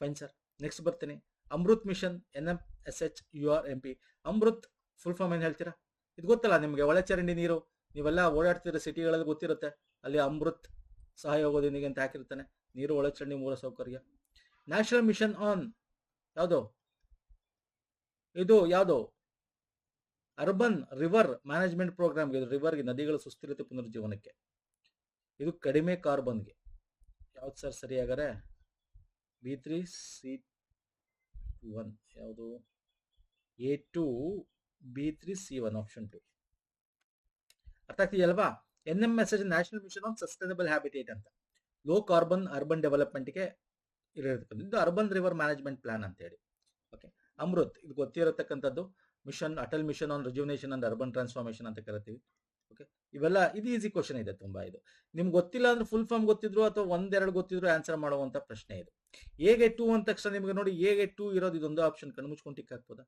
ಫೈನ್ ಸರ್, ನೆಕ್ಸ್ಟ್ ಬರ್ತೀನಿ. Amrut mission NMSH URMP. Amrut full form ಏನ್ ಹೇಳ್ತೀರಾ? ಇದು ಗೊತ್ತಲ್ಲ ನಿಮ್ಗೆ, ಒಳಚರಂಡಿ ನೀರು. ನೀವೆಲ್ಲ ಓಡಾಡ್ತಿರೋ ಸಿಟಿಗಳಲ್ಲಿ ಗೊತ್ತಿರುತ್ತೆ, ಅಲ್ಲಿ ಅಮೃತ್ ಸಹಯೋಗದೊಂದಿಗೆ ಅಂತ ಹಾಕಿರ್ತಾನೆ, ನೀರು, ಒಳಚರಂಡಿ, ಮೂಲ ಸೌಕರ್ಯ. ನ್ಯಾಷನಲ್ ಮಿಷನ್ ಆನ್ ಯಾವುದು? ಇದು ಯಾವುದು? Urban river management programme. ಇದು ರಿವರ್ಗೆ, ನದಿಗಳ ಸುಸ್ಥಿರತೆ ಪುನರುಜ್ಜೀವನಕ್ಕೆ. ಇದು ಕಡಿಮೆ ಕಾರ್ಬನ್ಗೆ. ಯಾವ್ದು ಸರ್ ಸರಿಯಾಗರೆ? B3C1 ಯಾವುದು? A2 B3C1 option 2. ಅರ್ಥ ಆಗ್ತಿದೆಯಲ್ವಾ? NMSH national mission on sustainable habitat ಅಂತ, ಲೋ ಕಾರ್ಬನ್ ಅರ್ಬನ್ ಡೆವಲಪ್ಮೆಂಟ್ಗೆ ಇರತಕ್ಕಂಥದ್ದು. ಇದು ಅರ್ಬನ್ ರಿವರ್ ಮ್ಯಾನೇಜ್ಮೆಂಟ್ ಪ್ಲಾನ್ ಅಂತ ಹೇಳಿ. ಓಕೆ, ಅಮೃತ್ ಇದು ಗೊತ್ತಿರತಕ್ಕಂಥದ್ದು. Mission, Atal mission on rejuvenation and urban transformation ಅಂತ ಕರಿತೀವಿ. ಓಕೆ, ಇವೆಲ್ಲ ಇದು ಈಸಿ ಕ್ವಶನ್ ಇದೆ ತುಂಬಾ. ಇದು ನಿಮ್ಗೆ ಗೊತ್ತಿಲ್ಲ ಅಂದ್ರೆ ಫುಲ್ ಫಾರ್ಮ್ ಗೊತ್ತಿದ್ರು ಅಥವಾ ಒಂದೆರಡು ಗೊತ್ತಿದ್ರು ಆನ್ಸರ್ ಮಾಡುವಂತ ಪ್ರಶ್ನೆ ಇದು. ಹೇಗೆ ಟೂ ಅಂದ ತಕ್ಷಣ ನಿಮ್ಗೆ ನೋಡಿ ಹೇಗೆ ಟೂ ಇರೋದು ಇದೊಂದು ಆಪ್ಷನ್ ಕಣ್ಣು ಮುಚ್ಕೊಂಡು ಟಿಕ್ ಹಾಕ್ಬೋದಾ?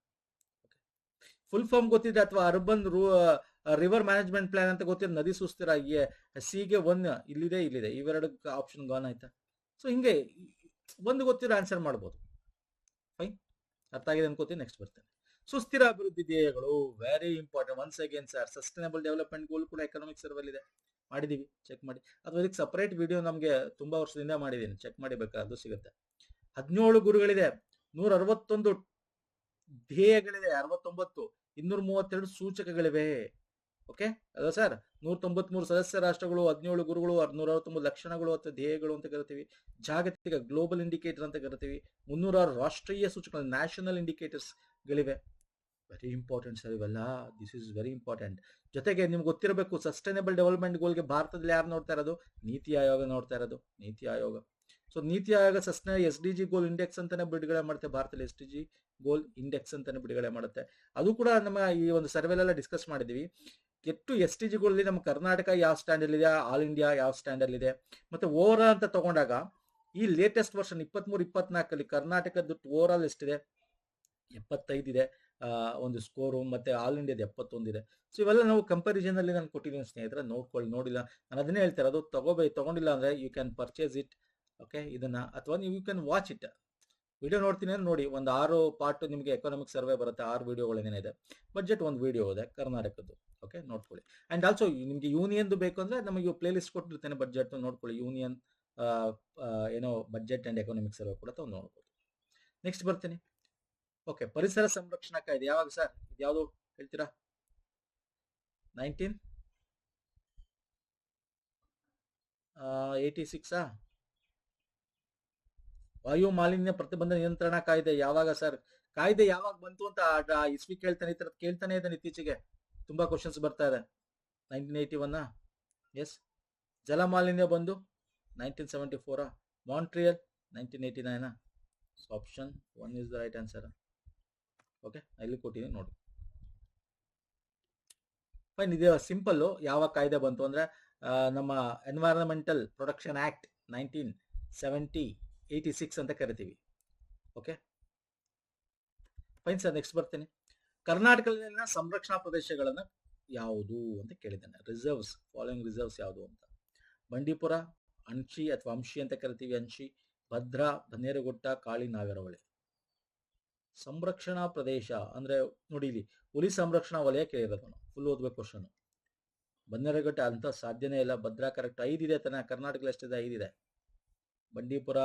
ಫುಲ್ ಫಾರ್ಮ್ ಗೊತ್ತಿದ್ರೆ ಅಥವಾ ಅರ್ಬನ್ ರಿವರ್ ಮ್ಯಾನೇಜ್ಮೆಂಟ್ ಪ್ಲಾನ್ ಅಂತ ಗೊತ್ತಿದ್ರೆ ನದಿ ಸುಸ್ತಿರ ಸಿಗೆ ಒನ್ ಇಲ್ಲಿದೆ ಇವೆರಡು ಆಪ್ಷನ್ ಗಾನ್ ಆಯ್ತಾ? ಸೊ ಹಿಂಗೆ ಒಂದು ಗೊತ್ತಿರೋ ಆನ್ಸರ್ ಮಾಡ್ಬೋದು. ಫೈನ್, ಅರ್ಥ ಆಗಿದೆ ಅನ್ಕೋತೀನಿ. ನೆಕ್ಸ್ಟ್ ಬರ್ತೇನೆ. ಸುಸ್ಥಿರ ಅಭಿವೃದ್ಧಿ ಧ್ಯೇಯಗಳು very important. Once again sir, sustainable development goal ಕೂಡ ಎಕನಾಮಿಕ್ ಸರ್ವಲ್ ಇದೆ, ಮಾಡಿದೀವಿ, ಚೆಕ್ ಮಾಡಿ. ಅಥವಾ ಇದಕ್ಕೆ ಸಪರೇಟ್ ವಿಡಿಯೋ ನಮಗೆ ತುಂಬಾ ವರ್ಷದಿಂದ ಮಾಡಿದ್ದೀನಿ, ಚೆಕ್ ಮಾಡಿ ಬೇಕಾದ್ರೆ ಅದು ಸಿಗುತ್ತೆ. 17 ಗುರುಗಳಿದೆ, 161 ಧ್ಯೇಯಗಳಿದೆ, 69, 232 ಸೂಚಕಗಳಿವೆ. ಓಕೆ ಅಲ್ವಾ ಸರ್? 193 ಸದಸ್ಯ ರಾಷ್ಟ್ರಗಳು, 17 ಗುರುಗಳು, 169 ಲಕ್ಷಣಗಳು ಅಥವಾ ಧ್ಯೇಯಗಳು ಅಂತ ಕರಿತೀವಿ. ಜಾಗತಿಕ ಗ್ಲೋಬಲ್ ಇಂಡಿಕೇಟರ್ ಅಂತ ಕರಿತೀವಿ. 306 ರಾಷ್ಟ್ರೀಯ ಸೂಚಕಗಳು, ನ್ಯಾಷನಲ್ ಇಂಡಿಕೇಟರ್ಸ್ ಗಳಿವೆ. ವೆರಿ ಇಂಪಾರ್ಟೆಂಟ್ ಸರ್ ಇವೆಲ್ಲ. This is very important. ಜೊತೆಗೆ ನಿಮ್ಗೆ ಗೊತ್ತಿರಬೇಕು, ಸಸ್ಟೈನಬಲ್ ಡೆವಲಪ್ಮೆಂಟ್ ಗೋಲ್ಗೆ ಭಾರತದಲ್ಲಿ ಯಾರು ನೋಡ್ತಾ ಇರೋದು? ನೀತಿ ಆಯೋಗ ನೋಡ್ತಾ ಇರೋದು, ನೀತಿ ಆಯೋಗ. ಸೊ ನೀತಿ ಆಯೋಗ SDG ಗೋಲ್ ಇಂಡೆಕ್ಸ್ ಅಂತಾನೆ ಬಿಡುಗಡೆ ಮಾಡುತ್ತೆ. ಭಾರತದಲ್ಲಿ SDG ಗೋಲ್ ಇಂಡೆಕ್ಸ್ ಅಂತಾನೆ ಬಿಡುಗಡೆ ಮಾಡುತ್ತೆ. ಅದು ಕೂಡ ನಮ್ಮ ಈ ಒಂದು ಸರ್ವೆಲೆಲ್ಲ ಡಿಸ್ಕಸ್ ಮಾಡಿದೀವಿ. ಎಷ್ಟು SDG ಗೋಲ್ ನಮ್ಮ ಕರ್ನಾಟಕ ಯಾವ ಸ್ಟ್ಯಾಂಡರ್ಡ್ ಇದೆ, ಆಲ್ ಇಂಡಿಯಾ ಯಾವ ಸ್ಟ್ಯಾಂಡರ್ಡ್ ಇದೆ, ಮತ್ತೆ ಓವರ್ ಅಂತ ತಗೊಂಡಾಗ ಈ ಲೇಟೆಸ್ಟ್ ವರ್ಷನ್ 23-24 ಕರ್ನಾಟಕದ ಓವರ್ ಆಲ್ ಎಷ್ಟಿದೆ? 75 ಇದೆ ಒಂದು ಸ್ಕೋರು, ಮತ್ತೆ ಆಲ್ ಇಂಡಿಯಾದ 71 ಇದೆ. ಸೊ ಇವೆಲ್ಲ ನಾವು ಕಂಪ್ಯಾರಿಸನ್ ಅಲ್ಲಿ ನಾನು ಕೊಟ್ಟಿದ್ದೀನಿ ಸ್ನೇಹಿತರೆ, ನೋಡ್ಕೊಳ್ಳಿ. ನೋಡಿಲ್ಲ ನಾನು ಅದನ್ನೇ ಹೇಳ್ತಾರೆ, ಅದು ತಗೊಂಡಿಲ್ಲ ಅಂದ್ರೆ you can purchase it. Okay, ಇದನ್ನ ಅಥವಾ ನೀವು you can watch it. Video ನೋಡ್ತೀನಿ ಅಂದ್ರೆ ನೋಡಿ, ಒಂದು 6 ಪಾರ್ಟ್ ನಿಮಗೆ ಎಕನಾಮಿಕ್ ಸರ್ವೆ ಬರುತ್ತೆ, 6 ವಿಡಿಯೋಗಳೇನೇನಿದೆ. ಬಡ್ಜೆಟ್ ಒಂದು ವಿಡಿಯೋ ಇದೆ ಕರ್ನಾಟಕದ್ದು. ಓಕೆ, ನೋಡ್ಕೊಳ್ಳಿ. ಅಂಡ್ ಆಲ್ಸೋ ನಿಮಗೆ ಯೂನಿಯನ್ದು ಬೇಕು ಅಂದ್ರೆ ನಮಗೆ ಪ್ಲೇ ಲಿಸ್ಟ್ ಕೊಟ್ಟಿರ್ತೇನೆ, ಬಡ್ಜೆಟ್ ನೋಡ್ಕೊಳ್ಳಿ. ಯೂನಿಯನ್ ಏನೋ ಬಡ್ಜೆಟ್ ಅಂಡ್ ಎಕನಾಮಿಕ್ ಸರ್ವೆ ಕೂಡ ತಾವು ನೋಡ್ಬೋದು. ನೆಕ್ಸ್ಟ್ ಬರ್ತೀನಿ. ಓಕೆ, ಪರಿಸರ ಸಂರಕ್ಷಣಾ ಕಾಯ್ದೆ ಯಾವಾಗ ಸರ್? ಇದು ಯಾವುದು ಹೇಳ್ತೀರಾ? 1986 ವಾಯು ಮಾಲಿನ್ಯ ಪ್ರತಿಬಂಧ ನಿಯಂತ್ರಣ ಕಾಯ್ದೆ ಯಾವಾಗ ಸರ್? ಕಾಯ್ದೆ ಯಾವಾಗ ಬಂತು ಅಂತ ಇಸ್ವಿ ಕೇಳ್ತಾನೆ, ಈ ತರದ್ ಕೇಳ್ತಾನೆ ಇದ್ದಾನೆ ಇತ್ತೀಚೆಗೆ. ತುಂಬಾ ಕ್ವಶನ್ಸ್ ಬರ್ತಾ ಇದೆ. 1981 ಎಸ್. ಜಲ ಮಾಲಿನ್ಯ ಬಂದು 1974. Montreal 1989. Option 1 is the right answer. Okay, ಇಲ್ಲಿ ಕೊಟ್ಟಿದ್ದೀನಿ ನೋಡಿ. ಫೈನ್, ಇದು ಸಿಂಪಲ್. ಯಾವ ಕಾಯ್ದೆ ಬಂತು ಅಂದ್ರೆ ನಮ್ಮ ಎನ್ವೈರನ್ಮೆಂಟಲ್ ಪ್ರೊಟೆಕ್ಷನ್ ಆಕ್ಟ್ 1986 ಅಂತ ಕರಿತೀವಿ. Okay fine sir. ನೆಕ್ಸ್ಟ್ ಬರ್ತೀನಿ. ಕರ್ನಾಟಕದಲ್ಲಿನ ಸಂರಕ್ಷಣಾ ಪ್ರದೇಶಗಳನ್ನ ಯಾವುದು ಅಂತ ಕೇಳಿದ್ದಾನೆ. ರಿಸರ್ವ್ಸ್, ಫಾಲೋಯಿಂಗ್ ರಿಸರ್ವ್ಸ್ ಯಾವುದು ಅಂತ? ಬಂಡೀಪುರ, ಅಂಶಿ ಅಥವಾ ಅಂಶಿ ಅಂತ ಕರಿತೀವಿ, ಅಂಶಿ, ಭದ್ರಾ, ಬನ್ನೇರುಘಟ್ಟ, ಕಾಳಿ, ನಾಗರಹೊಳೆ. ಸಂರಕ್ಷಣಾ ಪ್ರದೇಶ ಅಂದ್ರೆ ನೋಡಿ, ಇಲ್ಲಿ ಹುಲಿ ಸಂರಕ್ಷಣಾ ವಲಯ ಕೇಳಿರೋದು. ಫುಲ್ ಓದ್ಬೇಕು ಕ್ವಶನ್. ಬನ್ನೇರುಘಟ್ಟ ಅಂತ ಸಾಧ್ಯನೇ ಇಲ್ಲ. ಭದ್ರಾ ಕರೆಕ್ಟ್, 5 ಇದೆ ತಾನೆ, ಕರ್ನಾಟಕದಲ್ಲಿ ಎಷ್ಟಿದೆ? 5 ಇದೆ. ಬಂಡೀಪುರ,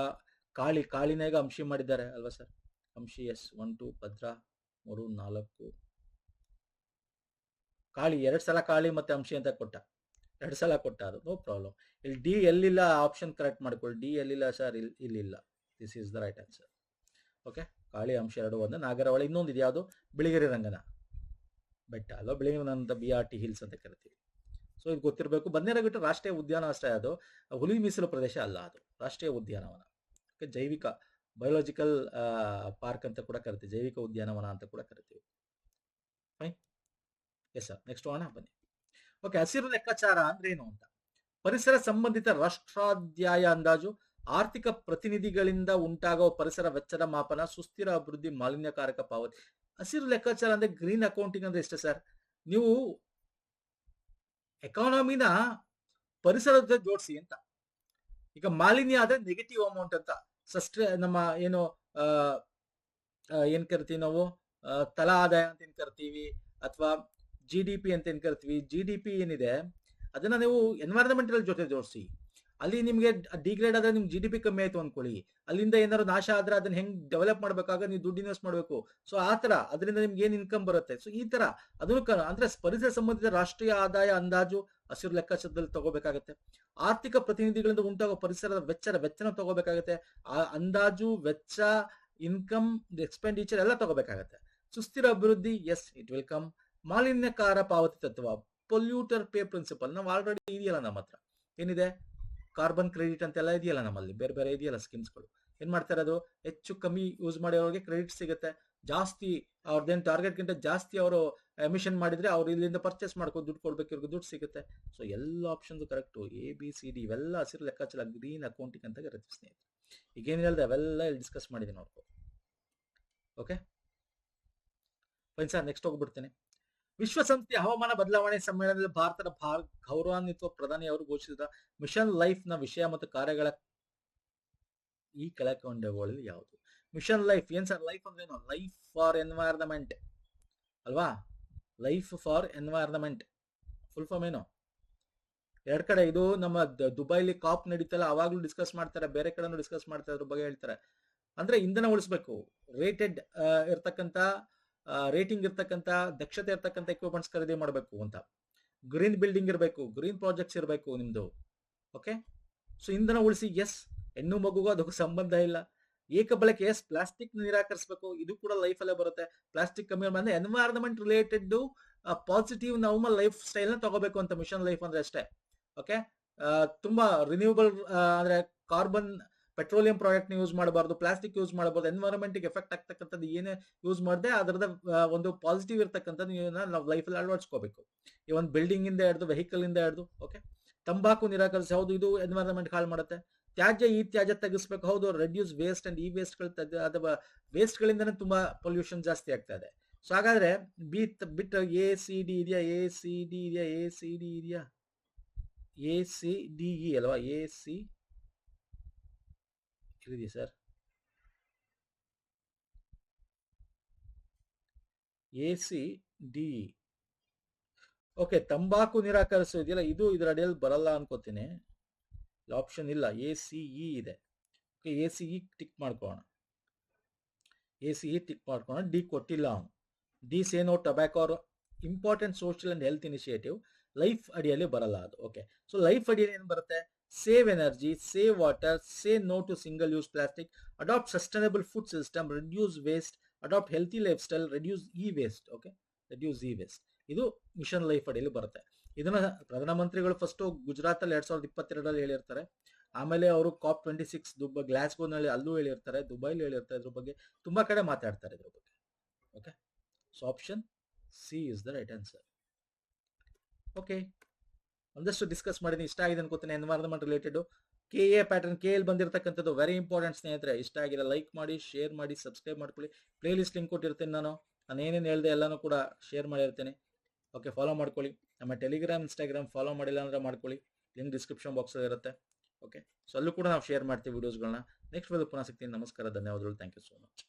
ಕಾಳಿನಾಗ ಅಂಶಿ ಮಾಡಿದ್ದಾರೆ ಅಲ್ವಾ ಸರ್? ಅಂಶಿ ಎಸ್ 1 2, ಭದ್ರಾ 3 4, ಕಾಳಿ 2 ಸಲ ಕಾಳಿ ಮತ್ತೆ ಅಂಶಿ ಅಂತ ಕೊಟ್ಟ, 2 ಸಲ ಕೊಟ್ಟ, ಅದು ನೋ ಪ್ರಾಬ್ಲಮ್. ಇಲ್ಲಿ ಡಿ ಎಲ್ಲಿಲ್ಲ, ಆಪ್ಷನ್ ಕರೆಕ್ಟ್ ಮಾಡ್ಕೊಳ್ಳಿ. ಡಿ ಎಲ್ಲಿಲ್ಲ ಸರ್? ಇಲ್ಲಿಲ್ಲ. This is the right answer. Okay, ಕಾಳಿ ಅಂಶ 2 1. ನಾಗರಹೊಳೆ ಇನ್ನೊಂದು ಇದೆ, ಯಾವುದು? ಬಿಳಿಗಿರಿ ರಂಗನ ಬೆಟ್ಟ ಅಲ್ವಾ? ಬಿಳಿಗಿರಿ ರಂಗನ BRT ಹಿಲ್ಸ್ ಅಂತ ಕರಿತೀವಿ. ಸೊ ಇದು ಗೊತ್ತಿರಬೇಕು. ಬನ್ನೇರುಘಟ್ಟ ರಾಷ್ಟ್ರೀಯ ಉದ್ಯಾನ ಅಷ್ಟೇ, ಅದು ಹುಲಿ ಮೀಸಲು ಪ್ರದೇಶ ಅಲ್ಲ, ಅದು ರಾಷ್ಟ್ರೀಯ ಉದ್ಯಾನವನ. ಓಕೆ, ಜೈವಿಕ ಬಯೋಲಾಜಿಕಲ್ ಪಾರ್ಕ್ ಅಂತ ಕೂಡ ಕರಿತೀವಿ, ಜೈವಿಕ ಉದ್ಯಾನವನ ಅಂತ ಕೂಡ ಕರಿತೀವಿ. Fine, yes sir. ನೆಕ್ಸ್ಟ್ ಹೋಗೋಣ ಬನ್ನಿ. ಓಕೆ, ಹಸಿರು ಲೆಕ್ಕಾಚಾರ ಅಂದ್ರೆ ಏನು ಅಂತ? ಪರಿಸರ ಸಂಬಂಧಿತ ರಾಷ್ಟ್ರಾಧ್ಯಾಯ ಅಂದಾಜು, ಆರ್ಥಿಕ ಪ್ರತಿನಿಧಿಗಳಿಂದ ಉಂಟಾಗುವ ಪರಿಸರ ವೆಚ್ಚದ ಮಾಪನ, ಸುಸ್ಥಿರ ಅಭಿವೃದ್ಧಿ, ಮಾಲಿನ್ಯಕಾರಕ ಪಾವತಿ. ಹಸಿರು ಲೆಕ್ಕಾಚಾರ ಅಂದ್ರೆ ಗ್ರೀನ್ ಅಕೌಂಟಿಂಗ್ ಅಂದ್ರೆ ಎಷ್ಟು ಸರ್? ನೀವು ಎಕಾನಮಿನ ಪರಿಸರದ ಜೊತೆ ಜೋಡಿಸಿ ಅಂತ. ಈಗ ಮಾಲಿನ್ಯ ಆದ್ರೆ ನೆಗೆಟಿವ್ ಅಮೌಂಟ್ ಅಂತ, ನಮ್ಮ ಏನು ಏನ್ ಕರಿತೀವಿ ನಾವು, ತಲಾ ಆದಾಯ ಅಂತ ಏನ್ ಕರಿತೀವಿ, ಅಥವಾ GDP ಅಂತ ಏನ್ ಕರಿತೀವಿ. GDP ಏನಿದೆ ಅದನ್ನ ನೀವು ಎನ್ವೈರನ್ಮೆಂಟಲ್ ಜೊತೆ ಜೋಡಿಸಿ. ಅಲ್ಲಿ ನಿಮ್ಗೆ ಡಿಗ್ರೇಡ್ ಆದ್ರೆ ನಿಮ್ಗೆ GDP ಕಮ್ಮಿ ಆಯ್ತು ಅನ್ಕೊಳ್ಳಿ, ಅಲ್ಲಿಂದ ಏನಾದ್ರು ನಾಶ ಆದ್ರೆ ಅದನ್ನ ಹೆಂಗ್ ಡೆವಲಪ್ ಮಾಡ್ಬೇಕಾಗ ನೀವು ದುಡ್ಡು ಇನ್ವೆಸ್ಟ್ ಮಾಡ್ಬೇಕು. ಸೊ ಆ ತರ ಅದರಿಂದ ನಿಮ್ಗೆ ಏನ್ ಇನ್ಕಮ್ ಬರುತ್ತೆ. ಸೊ ಈ ತರ ಅದನ್ನು ಅಂದ್ರೆ ಪರಿಸರ ಸಂಬಂಧಿತ ರಾಷ್ಟ್ರೀಯ ಆದಾಯ ಅಂದಾಜು ಹಸಿರು ಲೆಕ್ಕಾಚಾರದಲ್ಲಿ ತಗೋಬೇಕಾಗತ್ತೆ. ಆರ್ಥಿಕ ಪ್ರತಿನಿಧಿಗಳಿಂದ ಉಂಟಾಗುವ ಪರಿಸರದ ವೆಚ್ಚನ ತಗೋಬೇಕಾಗತ್ತೆ. ಆ ಅಂದಾಜು, ವೆಚ್ಚ, ಇನ್ಕಮ್, ಎಕ್ಸ್ಪೆಂಡಿಚರ್ ಎಲ್ಲ ತಗೋಬೇಕಾಗತ್ತೆ. ಸುಸ್ಥಿರ ಅಭಿವೃದ್ಧಿ, ಎಸ್ ಇಟ್ ವಿಲ್ ಕಮ್. ಮಾಲಿನ್ಯಕಾರ ಪಾವತಿ ತತ್ವ, ಪೊಲ್ಯೂಟರ್ ಪೇ ಪ್ರಿನ್ಸಿಪಲ್ ನಾವು ಆಲ್ರೆಡಿ ಇದೆಯಲ್ಲ ನಮ್ಮ ಹತ್ರ. ಏನಿದೆ? ಕಾರ್ಬನ್ ಕ್ರೆಡಿಟ್ ಅಂತೆಲ್ಲ ಇದೆಯಲ್ಲ ನಮ್ಮಲ್ಲಿ, ಬೇರೆ ಬೇರೆ ಇದೆಯಲ್ಲ ಸ್ಕೀಮ್ಸ್ಗಳು. ಏನ್ ಮಾಡ್ತಾರೆ, ಅದು ಹೆಚ್ಚು ಕಮ್ಮಿ ಯೂಸ್ ಮಾಡಿರೋರಿಗೆ ಕ್ರೆಡಿಟ್ ಸಿಗುತ್ತೆ. ಜಾಸ್ತಿ ಅವ್ರದ್ದೇನು ಟಾರ್ಗೆಟ್ಗಿಂತ ಜಾಸ್ತಿ ಅವರು ಎಮಿಷನ್ ಮಾಡಿದರೆ ಅವ್ರು ಇಲ್ಲಿಂದ ಪರ್ಚೇಸ್ ಮಾಡ್ಕೊಂಡು ದುಡ್ಡು ಕೊಡ್ಬೇಕು, ಇವ್ರಿಗೆ ದುಡ್ಡು ಸಿಗುತ್ತೆ. ಸೊ ಎಲ್ಲ ಆಪ್ಷನ್ಸು ಕರೆಕ್ಟು, ABCD ಇವೆಲ್ಲ ಹಸಿರು ಲೆಕ್ಕಾಚಾರ ಗ್ರೀನ್ ಅಕೌಂಟಿಂಗ್ ಅಂತ ಇರುತ್ತೆ ಸ್ನೇಹಿತರೆ. ಈಗೇನು ಹೇಳಿದೆ ಅವೆಲ್ಲ ಇಲ್ಲಿ ಡಿಸ್ಕಸ್ ಮಾಡಿದ್ದೀನಿ ನೋಡ್ಕೊ. ಓಕೆ ಫೈನ್ ಸರ್, ನೆಕ್ಸ್ಟ್ ಹೋಗ್ಬಿಡ್ತೇನೆ. ವಿಶ್ವಸಂಸ್ಥೆಯ ಹವಾಮಾನ ಬದಲಾವಣೆ ಸಮ್ಮೇಳನದಲ್ಲಿ ಭಾರತದ ಗೌರವಾನ್ವಿತ ಪ್ರಧಾನಿ ಅವರು ಘೋಷಿಸಿದ ಮಿಷನ್ ಲೈಫ್ ನ ವಿಷಯ ಮತ್ತು ಕಾರ್ಯಗಳ ಈ ಕೆಳಕಂಡವುಗಳಲ್ಲಿ ಯಾವುದು? ಮಿಷನ್ ಲೈಫ್ ಏನ್ ಸರ್? ಲೈಫ್ ಅಂದ್ರೆ ಏನು? ಲೈಫ್ ಫಾರ್ ಎನ್ವೈರ್ನಮೆಂಟ್ ಅಲ್ವಾ? Life for environment full form ಏನು? ಎರಡ್ ಕಡೆ ಇದು ನಮ್ಮ ದುಬೈಲಿ ಕಾಪ್ ನಡೀತಲ್ಲ, ಅವಾಗ್ಲೂ ಡಿಸ್ಕಸ್ ಮಾಡ್ತಾರೆ, ಬೇರೆ ಕಡೆನೂ ಡಿಸ್ಕಸ್ ಮಾಡ್ತಾರೆ, ಅದ್ರ ಬಗ್ಗೆ ಹೇಳ್ತಾರೆ. ಅಂದ್ರೆ ಇಂಧನ ಉಳಿಸ್ಬೇಕು, ರೇಟೆಡ್ ಇರ್ತಕ್ಕಂಥ ರೇಟಿಂಗ್ ಇರ್ತಕ್ಕಂಥ ದಕ್ಷತೆ ಇರ್ತಕ್ಕಂಥ ಎಕ್ವಿಪ್ಮೆಂಟ್ಸ್ ಖರೀದಿ ಮಾಡಬೇಕು ಅಂತ, ಗ್ರೀನ್ ಬಿಲ್ಡಿಂಗ್ ಇರಬೇಕು, ಗ್ರೀನ್ ಪ್ರಾಜೆಕ್ಟ್ಸ್ ಇರಬೇಕು ನಿಮ್ದು. ಓಕೆ, ಸೊ ಇಂಧನ ಉಳಿಸಿ, ಎಸ್. ಹೆಣ್ಣು ಮಗುಗೂ ಅದಕ್ಕೂ ಸಂಬಂಧ ಇಲ್ಲ. ಏಕ ಬಳಕೆ, ಎಸ್. ಪ್ಲಾಸ್ಟಿಕ್ ನಿರಾಕರಿಸಬೇಕು, ಇದು ಕೂಡ ಲೈಫ್ ಅಲ್ಲೇ ಬರುತ್ತೆ. ಪ್ಲಾಸ್ಟಿಕ್ ಕಮ್ಮಿ ಅಂದ್ರೆ ಎನ್ವೈರನ್ಮೆಂಟ್ ರಿಲೇಟೆಡ್ ಪಾಸಿಟಿವ್ ನಾವು ಲೈಫ್ ಸ್ಟೈಲ್ ನ ತಗೋಬೇಕು ಅಂತ ಮಿಷನ್ ಲೈಫ್ ಅಂದ್ರೆ ಅಷ್ಟೇ. ಓಕೆ, ತುಂಬಾ ರಿನ್ಯೂಬಲ್ ಅಂದ್ರೆ ಕಾರ್ಬನ್ ಪೆಟ್ರೋಲಿಯಂ ಪ್ರಾಡಕ್ಟ್ ಯೂಸ್ ಮಾಡಬಾರ್ದು, ಪ್ಲಾಸ್ಟಿಕ್ ಯೂಸ್ ಮಾಡಬಾರ್ದು, ಎನ್ವೈರನ್ಮೆಂಟ್ ಎಫೆಕ್ಟ್ ಆಗ್ತಕ್ಕಂಥದ್ದು ಏನೇ ಯೂಸ್ ಮಾಡದೆ ಅದರದ ಒಂದು ಪಾಸಿಟಿವ್ ಇರ್ತಕ್ಕಂಥದ್ದು ನಾವು ಲೈಫಲ್ಲಿ ಅಳವಡಿಸ್ಕೋಬೇಕು. ಈ ಒಂದು ಬಿಲ್ಡಿಂಗ್ ಇಂದ ಹಿಡಿದು ವೆಹಿಕಲ್ ಇಂದ ಹಿಡಿದು. ಓಕೆ, ತಂಬಾಕು ನಿರಾಕರಿಸಿ, ಹೌದು ಇದು ಎನ್ವೈರನ್ಮೆಂಟ್ ಹಾಳು ಮಾಡುತ್ತೆ. ತ್ಯಾಜ್ಯ ಈ ತ್ಯಾಜ್ಯ ತೆಗಿಸ್ಬೇಕು, ಹೌದು. ರೆಡ್ಯೂಸ್ ವೇಸ್ಟ್ ಅಂಡ್ ಈ ವೇಸ್ಟ್ ಅಥವಾ ವೇಸ್ಟ್ ಗಳಿಂದನೇ ತುಂಬಾ ಪೊಲ್ಯೂಷನ್ ಜಾಸ್ತಿ ಆಗ್ತಾ ಇದೆ. ಸೊ ಹಾಗಾದ್ರೆ ಬಿಟ್ಟು ACD ಇದೆಯಾ? ACD ಇದೆಯಾ? ACD ಇದೆಯಾ? ACDE ಅಲ್ವಾ? ಇದೆಯಾ ಸರ್? ACDE. ಓಕೆ, ತಂಬಾಕು ನಿರಾಕರಿಸೋದಿಲ್ಲ, ಇದು ಇದರ ಅಡಿಯಲ್ಲಿ ಬರಲ್ಲ ಅನ್ಕೋತೀನಿ. ಆಪ್ಷನ್ ಇಲ್ಲ, ACE ಇದೆ. ಓಕೆ, ACE ಟಿಕ್ ಮಾಡ್ಕೋಣ. ACE ಟಿಕ್ ಮಾಡ್ಕೋಣ. ಡಿ ಕೊಟ್ಟಿಲ್ಲ ಅವನು. D say no tobacco are important social and health initiative. Life ಅಡಿಯಲ್ಲಿ ಬರಲ್ಲ ಅದು. ಓಕೆ, ಸೊ ಲೈಫ್ ಅಡಿಯಲ್ಲಿ ಏನು ಬರುತ್ತೆ? Save energy, save water, say no to single use plastic, adopt sustainable food system, reduce waste, adopt healthy life style, reduce e waste. Okay, reduce e waste, ಇದು mission life ಅಡಿಯಲ್ಲಿ ಬರುತ್ತೆ. ಇದನ್ನ ಪ್ರಧಾನಮಂತ್ರಿಗಳು first Gujarat ಅಲ್ಲಿ 2022 ಹೇಳಿರ್ತಾರೆ. ಆಮೇಲೆ ಅವರು COP26 ಗ್ಲಾಸ್ಗೋನಲ್ಲಿ ಅಲ್ಲೂ ಹೇಳಿರ್ತಾರೆ, ದುಬೈಲಿ ಹೇಳಿರ್ತಾರೆ, ಇದ್ರ ಬಗ್ಗೆ ತುಂಬಾ ಕಡೆ ಮಾತಾಡ್ತಾರೆ ಇದ್ರ ಬಗ್ಗೆ. Okay, so option C is the right answer. Okay, ಒಂದಷ್ಟು ಡಿಸ್ಕಸ್ ಮಾಡಿದ್ದೀನಿ, ಇಷ್ಟ ಆಗಿದೆ ಅನ್ಕೋತೀನಿ. Environment related KA pattern KL ಬಂದಿರತಕ್ಕಂಥದ್ದು ವೆರಿ ಇಂಪಾರ್ಟೆಂಟ್ ಸ್ನೇಹಿತರೆ. ಇಷ್ಟ ಆಗಿದೆ ಲೈಕ್ ಮಾಡಿ, ಶೇರ್ ಮಾಡಿ, ಸಬ್ಸ್ಕ್ರೈಬ್ ಮಾಡ್ಕೊಳ್ಳಿ. ಪ್ಲೇ ಲಿಸ್ಟ್ ಲಿಂಕ್ ಕೊಟ್ಟಿರ್ತೀನಿ ನಾನು ಏನೇನು ಹೇಳಿದೆ ಎಲ್ಲಾನು ಕೂಡ ಶೇರ್ ಮಾಡಿರ್ತೇನೆ. ಓಕೆ, ಫಾಲೋ ಮಾಡ್ಕೊಳ್ಳಿ. ನಮ್ಮ ಟೆಲಿಗ್ರಾಮ್, ಇನ್ಸ್ಟಾಗ್ರಾಮ್ ಫಾಲೋ ಮಾಡಿಲ್ಲ ಅಂದ್ರೆ ಮಾಡ್ಕೊಳ್ಳಿ, ಲಿಂಕ್ ಡಿಸ್ಕ್ರಿಪ್ಷನ್ ಬಾಕ್ಸ್ ಇರುತ್ತೆ. ಓಕೆ, ಸೊ ಅಲ್ಲೂ ಕೂಡ ನಾವು ಶೇರ್ ಮಾಡ್ತೀವಿ ವಿಡಿಯೋಸ್ಗಳನ್ನ. ನೆಕ್ಸ್ಟ್ ವಿಡಿಯೋ ಪುನಃ ಸಿಗ್ತೀನಿ. ನಮಸ್ಕಾರ, ಧನ್ಯವಾದಗಳು, ಥ್ಯಾಂಕ್ ಯು ಸೋ ಮಚ್.